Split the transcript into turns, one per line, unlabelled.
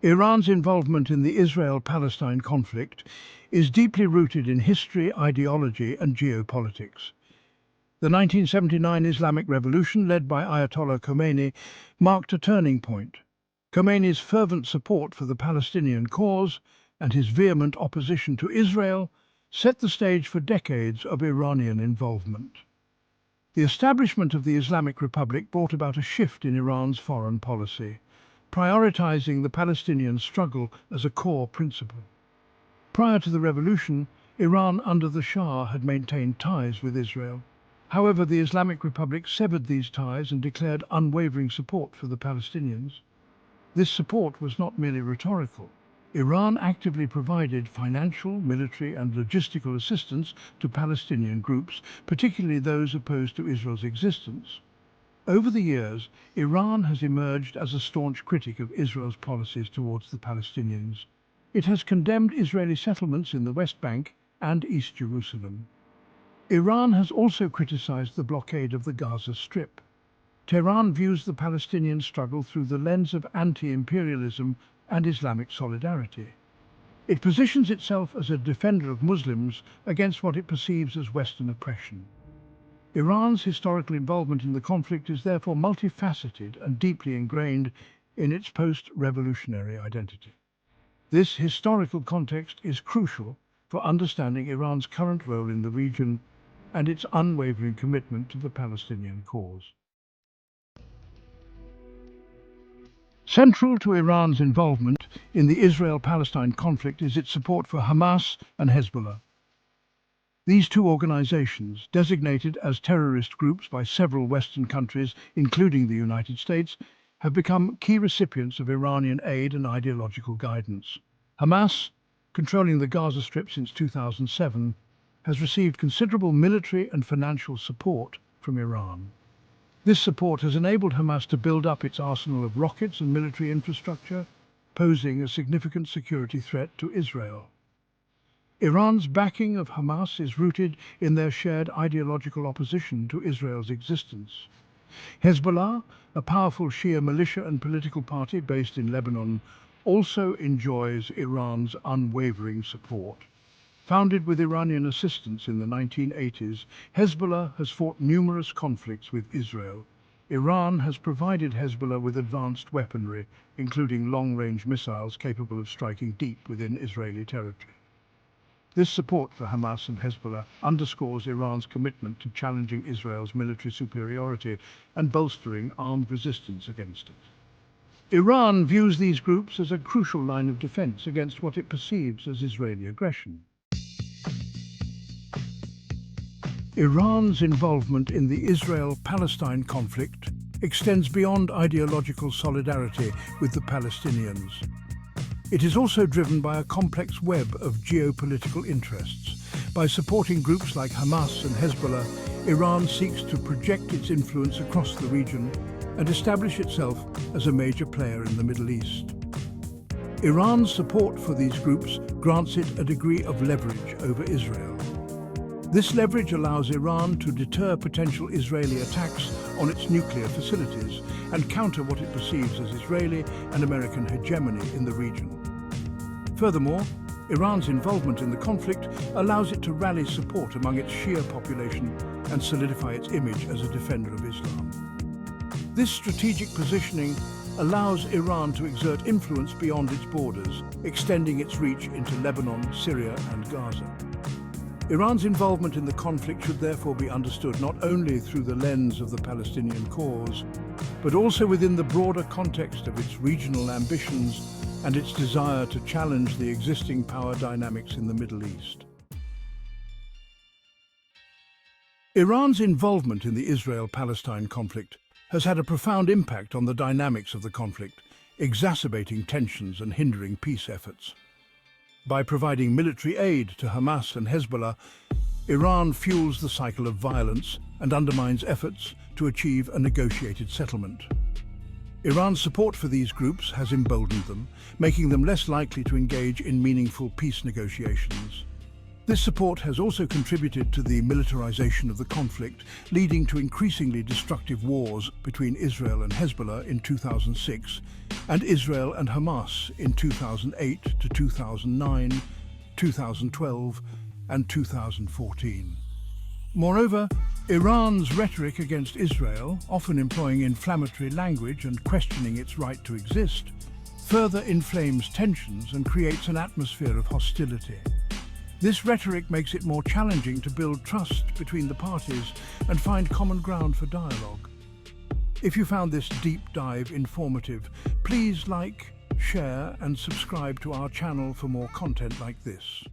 Iran's involvement in the Israel-Palestine conflict is deeply rooted in history, ideology and geopolitics. The 1979 Islamic Revolution, led by Ayatollah Khomeini, marked a turning point. Khomeini's fervent support for the Palestinian cause and his vehement opposition to Israel set the stage for decades of Iranian involvement. The establishment of the Islamic Republic brought about a shift in Iran's foreign policy, prioritizing the Palestinian struggle as a core principle. Prior to the revolution, Iran under the Shah had maintained ties with Israel. However, the Islamic Republic severed these ties and declared unwavering support for the Palestinians. This support was not merely rhetorical. Iran actively provided financial, military and logistical assistance to Palestinian groups, particularly those opposed to Israel's existence. Over the years, Iran has emerged as a staunch critic of Israel's policies towards the Palestinians. It has condemned Israeli settlements in the West Bank and East Jerusalem. Iran has also criticized the blockade of the Gaza Strip. Tehran views the Palestinian struggle through the lens of anti-imperialism and Islamic solidarity. It positions itself as a defender of Muslims against what it perceives as Western oppression. Iran's historical involvement in the conflict is therefore multifaceted and deeply ingrained in its post-revolutionary identity. This historical context is crucial for understanding Iran's current role in the region and its unwavering commitment to the Palestinian cause. Central to Iran's involvement in the Israel-Palestine conflict is its support for Hamas and Hezbollah. These two organizations, designated as terrorist groups by several Western countries, including the United States, have become key recipients of Iranian aid and ideological guidance. Hamas, controlling the Gaza Strip since 2007, has received considerable military and financial support from Iran. This support has enabled Hamas to build up its arsenal of rockets and military infrastructure, posing a significant security threat to Israel. Iran's backing of Hamas is rooted in their shared ideological opposition to Israel's existence. Hezbollah, a powerful Shia militia and political party based in Lebanon, also enjoys Iran's unwavering support. Founded with Iranian assistance in the 1980s, Hezbollah has fought numerous conflicts with Israel. Iran has provided Hezbollah with advanced weaponry, including long-range missiles capable of striking deep within Israeli territory. This support for Hamas and Hezbollah underscores Iran's commitment to challenging Israel's military superiority and bolstering armed resistance against it. Iran views these groups as a crucial line of defense against what it perceives as Israeli aggression. Iran's involvement in the Israel-Palestine conflict extends beyond ideological solidarity with the Palestinians. It is also driven by a complex web of geopolitical interests. By supporting groups like Hamas and Hezbollah, Iran seeks to project its influence across the region and establish itself as a major player in the Middle East. Iran's support for these groups grants it a degree of leverage over Israel. This leverage allows Iran to deter potential Israeli attacks on its nuclear facilities and counter what it perceives as Israeli and American hegemony in the region. Furthermore, Iran's involvement in the conflict allows it to rally support among its Shia population and solidify its image as a defender of Islam. This strategic positioning allows Iran to exert influence beyond its borders, extending its reach into Lebanon, Syria and Gaza. Iran's involvement in the conflict should therefore be understood not only through the lens of the Palestinian cause, but also within the broader context of its regional ambitions and its desire to challenge the existing power dynamics in the Middle East. Iran's involvement in the Israel-Palestine conflict has had a profound impact on the dynamics of the conflict, exacerbating tensions and hindering peace efforts. By providing military aid to Hamas and Hezbollah, Iran fuels the cycle of violence and undermines efforts to achieve a negotiated settlement. Iran's support for these groups has emboldened them, making them less likely to engage in meaningful peace negotiations. This support has also contributed to the militarization of the conflict, leading to increasingly destructive wars between Israel and Hezbollah in 2006 and Israel and Hamas in 2008 to 2009, 2012 and 2014. Moreover, Iran's rhetoric against Israel, often employing inflammatory language and questioning its right to exist, further inflames tensions and creates an atmosphere of hostility. This rhetoric makes it more challenging to build trust between the parties and find common ground for dialogue. If you found this deep dive informative, please like, share and subscribe to our channel for more content like this.